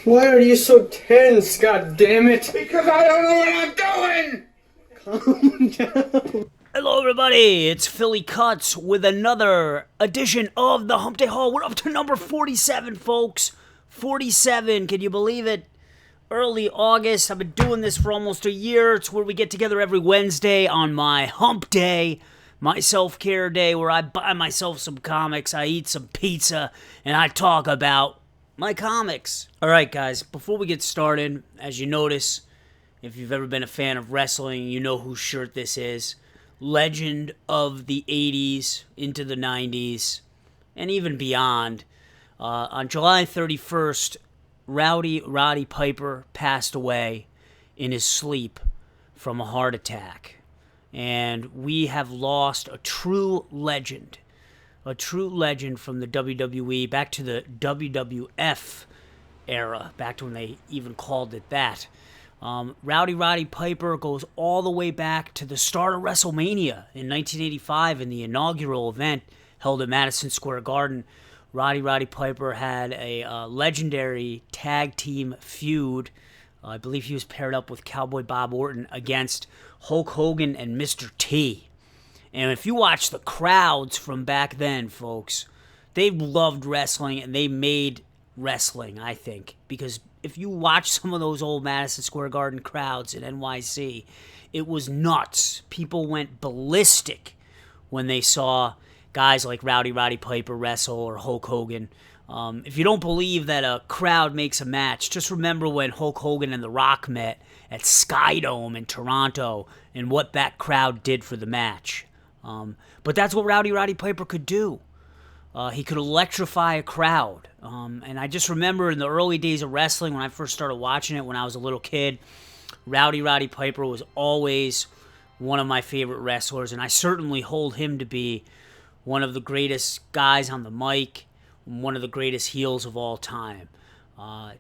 Why are you so tense, god damn it? Because I don't know what I'm doing! Calm down. Hello everybody, it's Philly Cuts with another edition of the Hump Day Haul. We're up to number 47, folks. 47, can you believe it? Early August. I've been doing this for almost a year. It's where we get together every Wednesday on my Hump Day, my self-care day, where I buy myself some comics, I eat some pizza, and I talk about my comics. Alright guys, before we get started, as you notice, if you've ever been a fan of wrestling, you know whose shirt this is. Legend of the 80s into the 90s, and even beyond. On July 31st, Roddy Piper passed away in his sleep from a heart attack. And we have lost a true legend from the WWE, back to the WWF era, back to when they even called it that. Roddy Piper goes all the way back to the start of WrestleMania in 1985 in the inaugural event held at Madison Square Garden. Roddy Piper had a legendary tag team feud. I believe he was paired up with Cowboy Bob Orton against Hulk Hogan and Mr. T. And if you watch the crowds from back then, folks, they loved wrestling and they made wrestling, I think. Because if you watch some of those old Madison Square Garden crowds in NYC, it was nuts. People went ballistic when they saw guys like Roddy Piper wrestle or Hulk Hogan. If you don't believe that a crowd makes a match, just remember when Hulk Hogan and The Rock met at Skydome in Toronto and what that crowd did for the match. But that's what Roddy Piper could do. He could electrify a crowd. And I just remember in the early days of wrestling, when I first started watching it when I was a little kid, Roddy Piper was always one of my favorite wrestlers, and I certainly hold him to be one of the greatest guys on the mic, one of the greatest heels of all time.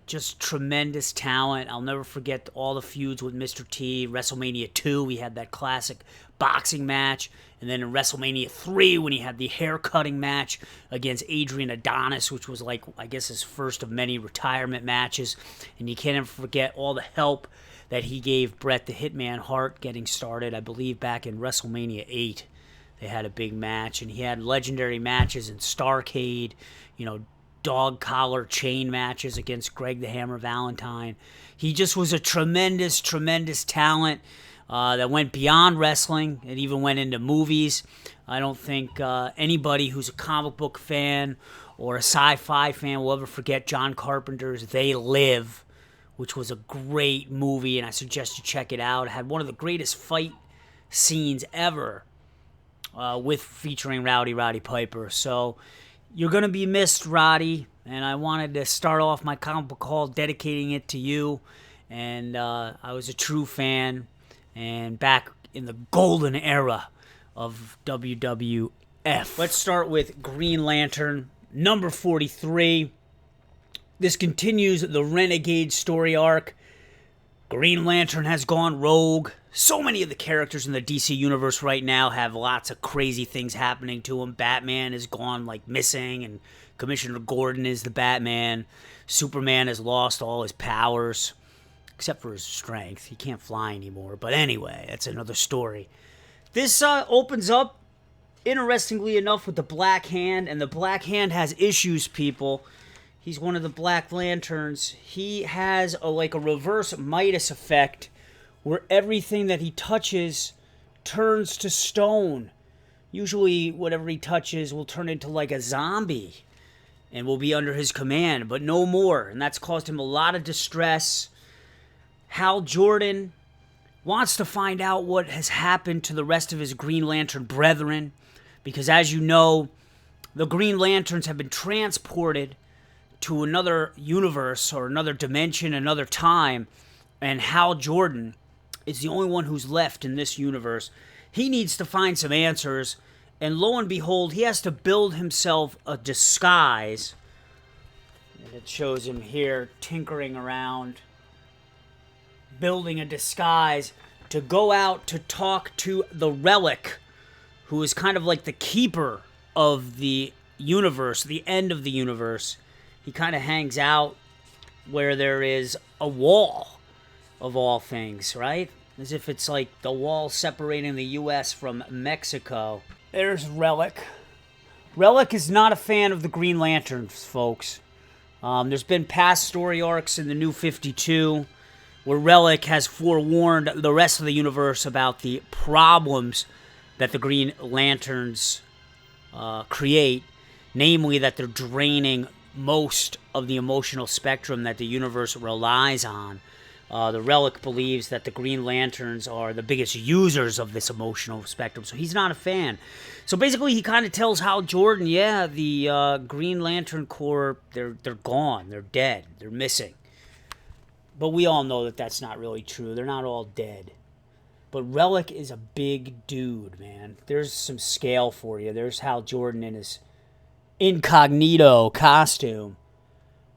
Just tremendous talent. I'll never forget all the feuds with Mr. T. WrestleMania 2, we had that classic boxing match. And then in WrestleMania 3, when he had the hair-cutting match against Adrian Adonis, which was like, I guess, his first of many retirement matches. And you can't ever forget all the help that he gave Bret the Hitman Hart getting started, I believe, back in WrestleMania 8. They had a big match, and he had legendary matches in Starrcade, dog collar chain matches against Greg the Hammer Valentine. He just was a tremendous talent that went beyond wrestling. It even went into movies. I don't think anybody who's a comic book fan or a sci-fi fan will ever forget John Carpenter's They Live, which was a great movie, and I suggest you check it out. It had one of the greatest fight scenes ever featuring Roddy Piper. So you're going to be missed, Roddy, and I wanted to start off my comic book haul dedicating it to you. And I was a true fan, and back in the golden era of WWF. Let's start with Green Lantern, number 43. This continues the Renegade story arc. Green Lantern has gone rogue. So many of the characters in the DC universe right now have lots of crazy things happening to them. Batman has gone missing, and Commissioner Gordon is the Batman. Superman has lost all his powers, except for his strength. He can't fly anymore. But anyway, that's another story. This opens up, interestingly enough, with the Black Hand, and the Black Hand has issues, people. He's one of the Black Lanterns. He has a reverse Midas effect, where everything that he touches turns to stone. Usually, whatever he touches will turn into a zombie and will be under his command, but no more. And that's caused him a lot of distress. Hal Jordan wants to find out what has happened to the rest of his Green Lantern brethren, because as you know, the Green Lanterns have been transported to another universe or another dimension, another time, and Hal Jordan is the only one who's left in this universe. He needs to find some answers, and lo and behold, he has to build himself a disguise. And it shows him here tinkering around, building a disguise to go out to talk to the Relic, who is kind of like the keeper of the universe, the end of the universe. He kind of hangs out where there is a wall of all things, right? As if it's like the wall separating the U.S. from Mexico. There's Relic. Relic is not a fan of the Green Lanterns, folks. There's been past story arcs in the New 52 where Relic has forewarned the rest of the universe about the problems that the Green Lanterns create, namely that they're draining most of the emotional spectrum that the universe relies on. The Relic believes that the Green Lanterns are the biggest users of this emotional spectrum, so he's not a fan. So basically, he kind of tells Hal Jordan, yeah, the Green Lantern Corps, they're gone, they're dead, they're missing. But we all know that that's not really true. They're not all dead. But Relic is a big dude, man. There's some scale for you. There's Hal Jordan in his incognito costume.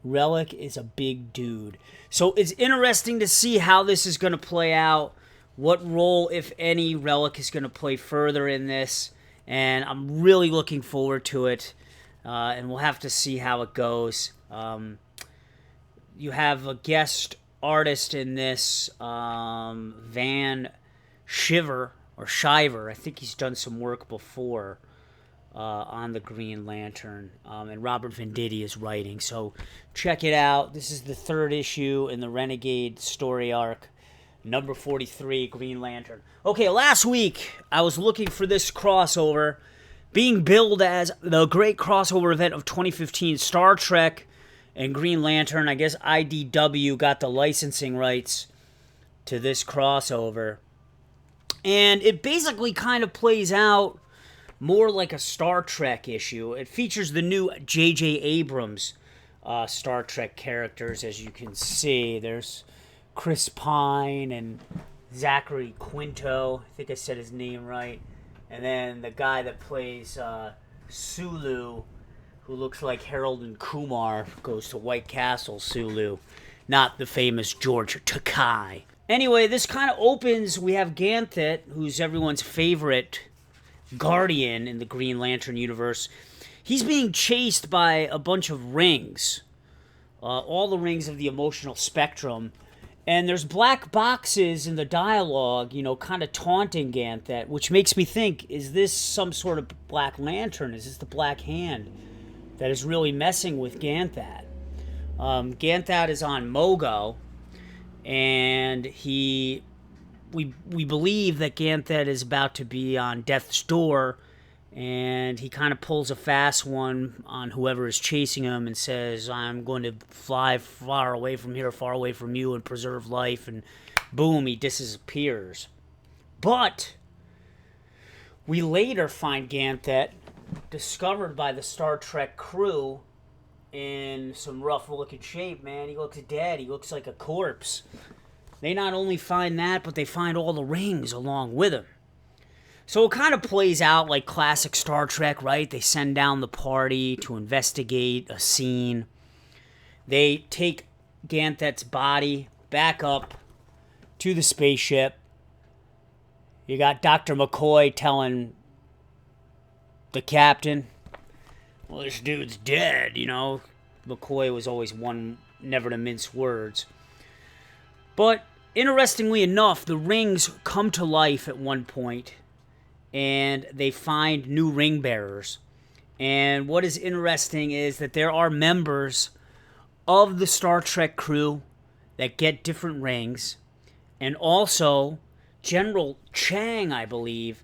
Relic is a big dude. So it's interesting to see how this is going to play out. What role, if any, Relic is going to play further in this. And I'm really looking forward to it. And we'll have to see how it goes. You have a guest artist in this, Van Shiver, or Shiver. I think he's done some work before on the Green Lantern. And Robert Venditti is writing. So check it out. This is the 3rd issue in the Renegade story arc. Number 43, Green Lantern. Okay, last week I was looking for this crossover being billed as the great crossover event of 2015, Star Trek and Green Lantern. I guess IDW got the licensing rights to this crossover. And it basically kind of plays out more like a Star Trek issue. It features the new J.J. Abrams Star Trek characters, as you can see. There's Chris Pine and Zachary Quinto. I think I said his name right. And then the guy that plays Sulu, who looks like Harold and Kumar, goes to White Castle Sulu, not the famous George Takei. Anyway, this kind of opens, we have Ganthet, who's everyone's favorite Guardian in the Green Lantern universe. He's being chased by a bunch of rings, all the rings of the emotional spectrum. And there's black boxes in the dialogue, you know, kind of taunting Ganthet, which makes me think, is this some sort of Black Lantern? Is this the Black Hand that is really messing with Ganthet? Ganthet is on Mogo, and we believe that Ganthet is about to be on death's door, and he kind of pulls a fast one on whoever is chasing him and says, I'm going to fly far away from here, far away from you, and preserve life, and boom, he disappears. But we later find Ganthet discovered by the Star Trek crew in some rough-looking shape, man. He looks dead. He looks like a corpse. They not only find that, but they find all the rings along with him. So it kind of plays out like classic Star Trek, right? They send down the party to investigate a scene. They take Ganthet's body back up to the spaceship. You got Dr. McCoy telling the captain, well, this dude's dead, you know. McCoy was always one never to mince words. But interestingly enough, the rings come to life at one point, and they find new ring bearers. And what is interesting is that there are members of the Star Trek crew that get different rings, and also General Chang, I believe,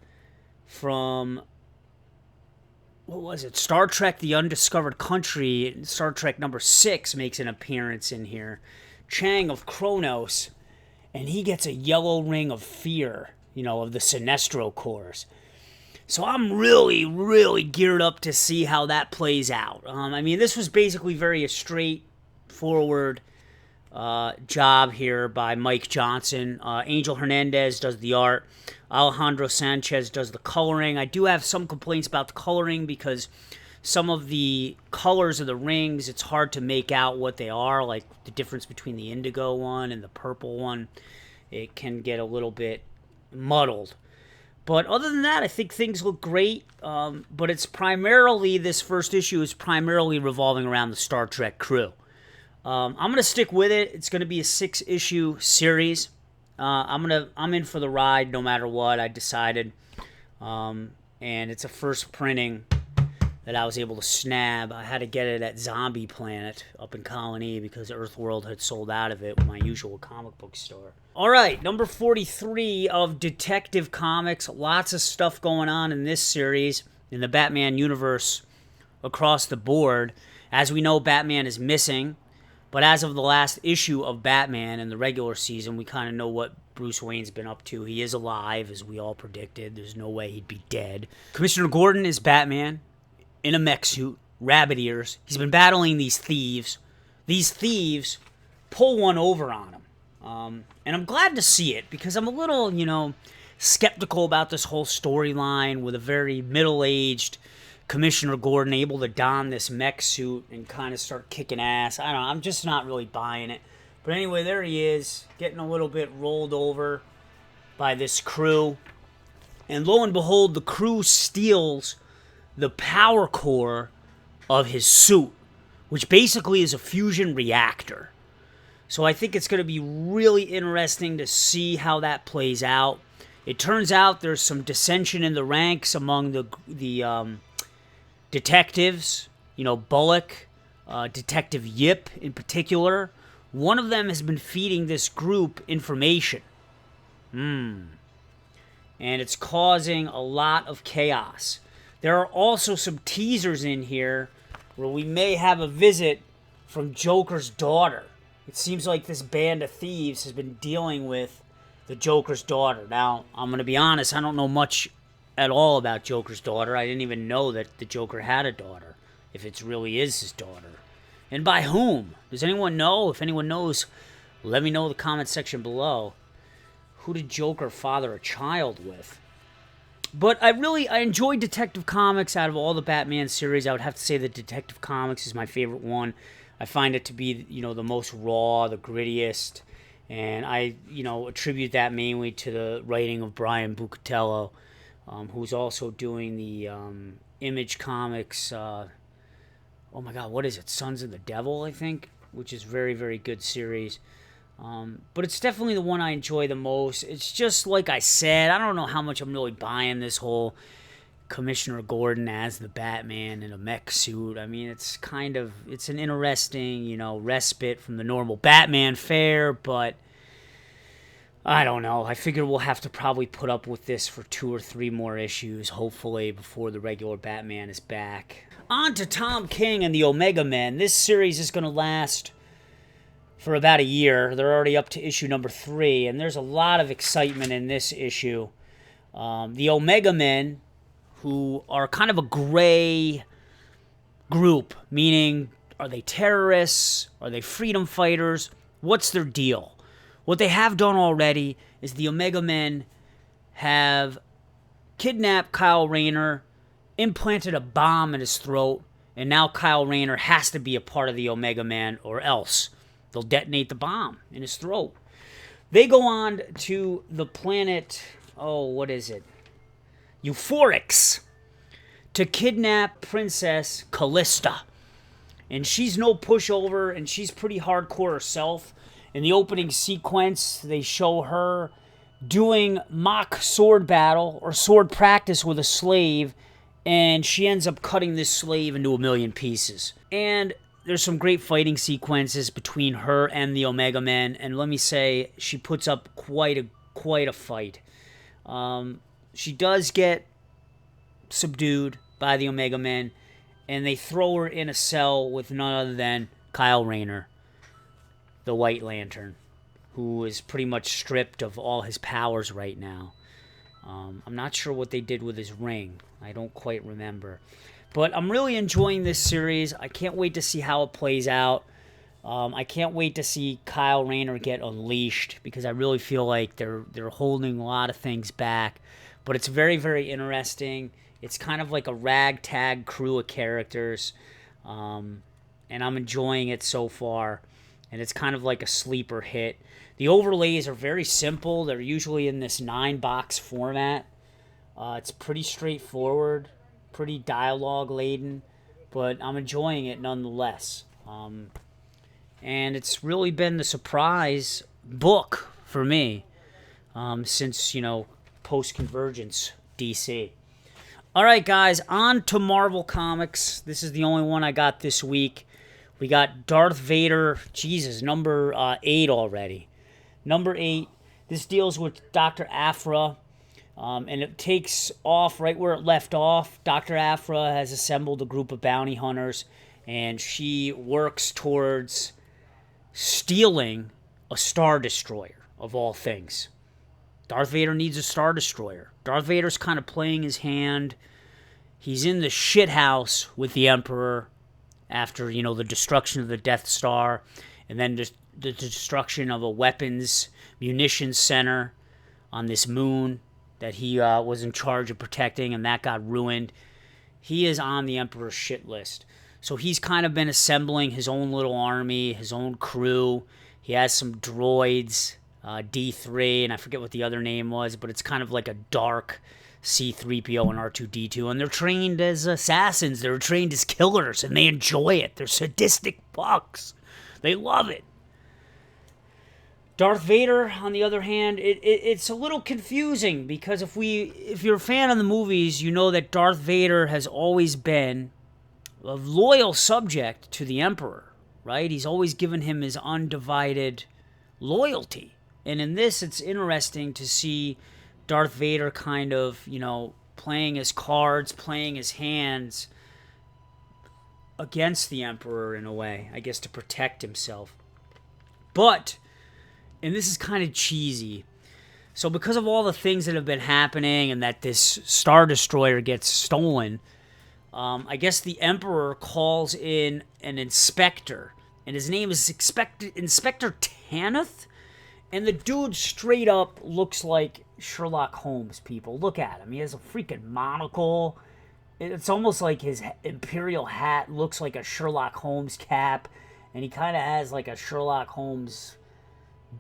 from, what was it, Star Trek The Undiscovered Country, Star Trek number 6 makes an appearance in here. Chang of Kronos, and he gets a yellow ring of fear, you know, of the Sinestro Corps. So I'm really, really geared up to see how that plays out. I mean, this was basically very a straightforward job here by Mike Johnson. Angel Hernandez does the art. Alejandro Sanchez does the coloring. I do have some complaints about the coloring because some of the colors of the rings, it's hard to make out what they are, like the difference between the indigo one and the purple one. It can get a little bit muddled. But other than that, I think things look great. But it's primarily, this first issue is primarily revolving around the Star Trek crew. I'm gonna stick with it. It's gonna be a 6-issue series. I'm in for the ride no matter what. I decided, and it's a first printing that I was able to snab. I had to get it at Zombie Planet up in Colony because Earthworld had sold out of it with my usual comic book store. All right, number 43 of Detective Comics. Lots of stuff going on in this series in the Batman universe across the board. As we know, Batman is missing, but as of the last issue of Batman in the regular season, we kind of know what Bruce Wayne's been up to. He is alive, as we all predicted. There's no way he'd be dead. Commissioner Gordon is Batman in a mech suit, rabbit ears. He's been battling these thieves. These thieves pull one over on him. And I'm glad to see it because I'm a little, skeptical about this whole storyline with a very middle-aged Commissioner Gordon able to don this mech suit and kind of start kicking ass. I don't know. I'm just not really buying it. But anyway, there he is, getting a little bit rolled over by this crew. And lo and behold, the crew steals the power core of his suit, which basically is a fusion reactor. So I think it's going to be really interesting to see how that plays out. It turns out there's some dissension in the ranks among the detectives. Bullock, Detective Yip in particular. One of them has been feeding this group information. And it's causing a lot of chaos. There are also some teasers in here where we may have a visit from Joker's daughter. It seems like this band of thieves has been dealing with the Joker's daughter. Now, I'm going to be honest, I don't know much at all about Joker's daughter. I didn't even know that the Joker had a daughter, if it really is his daughter. And by whom? Does anyone know? If anyone knows, let me know in the comment section below. Who did Joker father a child with? But I enjoy Detective Comics. Out of all the Batman series, I would have to say that Detective Comics is my favorite one. I find it to be, the most raw, the grittiest, and I, attribute that mainly to the writing of Brian Bucatello, who's also doing the Image Comics, oh my god, what is it, Sons of the Devil, I think, which is very, very good series. But it's definitely the one I enjoy the most. It's just like I said, I don't know how much I'm really buying this whole Commissioner Gordon as the Batman in a mech suit. I mean, it's an interesting, respite from the normal Batman fare, but I don't know. I figure we'll have to probably put up with this for 2 or 3 more issues, hopefully, before the regular Batman is back. On to Tom King and the Omega Men. This series is going to last for about a year. They're already up to issue number 3, and there's a lot of excitement in this issue. The Omega Men, who are kind of a gray group, meaning, are they terrorists? Are they freedom fighters? What's their deal? What they have done already is the Omega Men have kidnapped Kyle Rayner, implanted a bomb in his throat, and now Kyle Rayner has to be a part of the Omega Man or else they'll detonate the bomb in his throat. They go on to the planet, what is it? Euphorix, to kidnap Princess Callista. And she's no pushover, and she's pretty hardcore herself. In the opening sequence, they show her doing mock sword battle or sword practice with a slave, and she ends up cutting this slave into a million pieces. And there's some great fighting sequences between her and the Omega Men, and let me say, she puts up quite a fight. She does get subdued by the Omega Men, and they throw her in a cell with none other than Kyle Rayner, the White Lantern, who is pretty much stripped of all his powers right now. I'm not sure what they did with his ring. I don't quite remember. But I'm really enjoying this series. I can't wait to see how it plays out. I can't wait to see Kyle Rayner get unleashed, because I really feel like they're holding a lot of things back. But it's very, very interesting. It's kind of like a ragtag crew of characters. And I'm enjoying it so far. And it's kind of like a sleeper hit. The overlays are very simple. They're usually in this 9-box format. It's pretty straightforward, pretty dialogue-laden, but I'm enjoying it nonetheless. and it's really been the surprise book for me since, post-Convergence DC. All right, guys, on to Marvel Comics. This is the only one I got this week. We got Darth Vader, Jesus, number 8 already. Number 8, this deals with Dr. Aphra, and it takes off right where it left off. Dr. Aphra has assembled a group of bounty hunters, and she works towards stealing a Star Destroyer, of all things. Darth Vader needs a Star Destroyer. Darth Vader's kind of playing his hand. He's in the shithouse with the Emperor after, the destruction of the Death Star, and then the destruction of a munitions center on this moon that he was in charge of protecting, and that got ruined. He is on the Emperor's shit list. So he's kind of been assembling his own little army, his own crew. He has some droids, D3, and I forget what the other name was, but it's kind of like a dark C-3PO and R2-D2, and they're trained as assassins. They're trained as killers, and they enjoy it. They're sadistic fucks. They love it. Darth Vader, on the other hand, it's a little confusing, because if you're a fan of the movies, you know that Darth Vader has always been a loyal subject to the Emperor, right? He's always given him his undivided loyalty. And in this, it's interesting to see Darth Vader kind of, playing his cards, playing his hands against the Emperor in a way, I guess, to protect himself. But, and this is kind of cheesy, so because of all the things that have been happening and that this Star Destroyer gets stolen, I guess the Emperor calls in an inspector, and his name is Inspector Tanith, and the dude straight up looks like Sherlock Holmes, people. Look at him. He has a freaking monocle. It's almost like his imperial hat looks like a Sherlock Holmes cap, and he kind of has like a Sherlock Holmes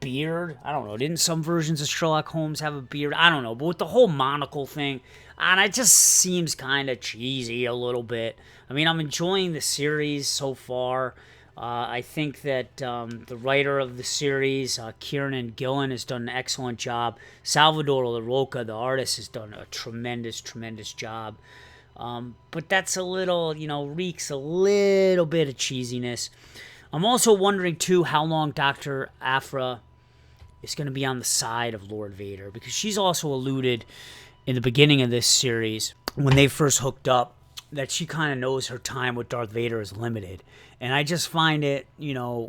beard. I don't know. Didn't some versions of Sherlock Holmes have a beard? I don't know. But with the whole monocle thing, and it just seems kind of cheesy a little bit. I mean, I'm enjoying the series so far. I think that the writer of the series, Kieran Gillen, has done an excellent job. Salvador LaRocca, the artist, has done a tremendous, tremendous job. But that's a little, reeks a little bit of cheesiness. I'm also wondering, too, how long Dr. Aphra is going to be on the side of Lord Vader, because she's also alluded in the beginning of this series, when they first hooked up, that she kind of knows her time with Darth Vader is limited. And I just find it,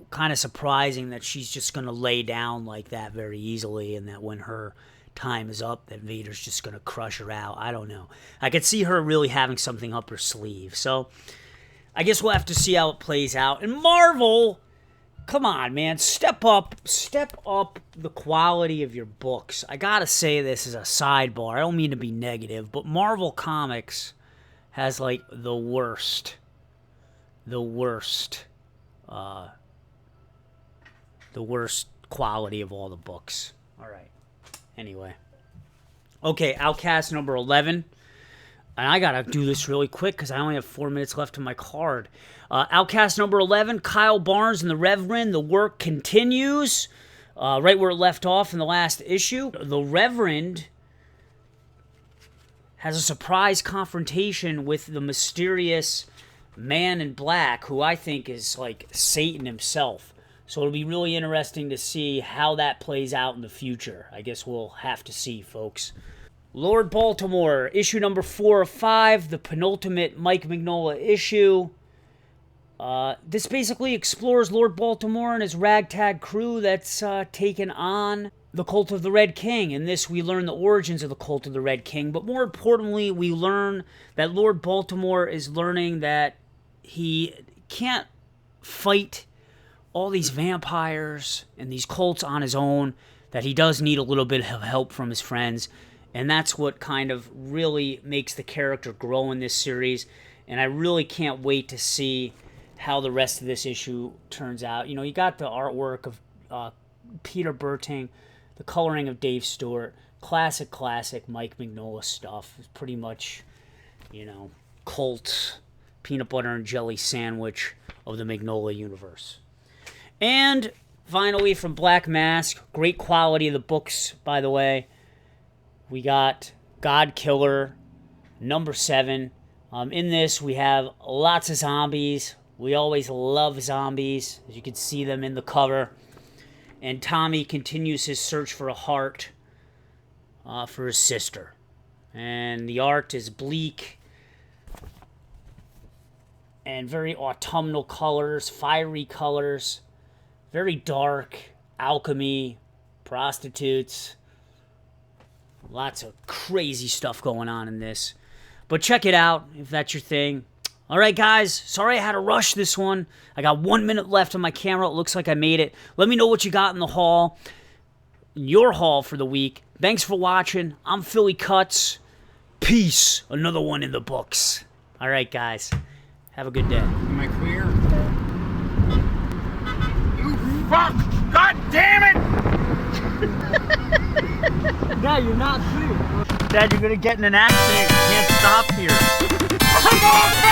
kind of surprising that she's just going to lay down like that very easily, and that when her time is up, that Vader's just going to crush her out. I don't know. I could see her really having something up her sleeve. So I guess we'll have to see how it plays out. And Marvel, come on, man, step up the quality of your books. I gotta say this as a sidebar. I don't mean to be negative, but Marvel Comics has like the worst quality of all the books. All right. Anyway. Okay, Outcast number 11. And I gotta do this really quick because I only have 4 minutes left in my card. Outcast number 11, Kyle Barnes and the Reverend. The work continues right where it left off in the last issue. The Reverend has a surprise confrontation with the mysterious Man in Black, who I think is like Satan himself. So it'll be really interesting to see how that plays out in the future. I guess we'll have to see, folks. Lord Baltimore, issue number 4 of 5, the penultimate Mike Mignola issue. This basically explores Lord Baltimore and his ragtag crew that's taken on the Cult of the Red King. In this, we learn the origins of the Cult of the Red King, but more importantly, we learn that Lord Baltimore is learning that he can't fight all these vampires and these cults on his own, that he does need a little bit of help from his friends. And that's what kind of really makes the character grow in this series. And I really can't wait to see how the rest of this issue turns out. You got the artwork of Peter Berting, the coloring of Dave Stewart, classic Mike Mignola stuff. It's pretty much, cult peanut butter and jelly sandwich of the Mignola universe. And finally, from Black Mask, great quality of the books, by the way. We got God Killer, number 7. In this, we have lots of zombies. We always love zombies, as you can see them in the cover. And Tommy continues his search for a heart for his sister. And the art is bleak and very autumnal colors, fiery colors, very dark, alchemy, prostitutes. Lots of crazy stuff going on in this. But check it out if that's your thing. All right, guys. Sorry I had to rush this one. I got 1 minute left on my camera. It looks like I made it. Let me know what you got in the haul. Your haul for the week. Thanks for watching. I'm Philly Kuts. Peace. Another one in the books. All right, guys. Have a good day. Am I clear? You fuck! God damn it! Dad, you're not clear. Dad, you're gonna get in an accident. You can't stop here. Come on!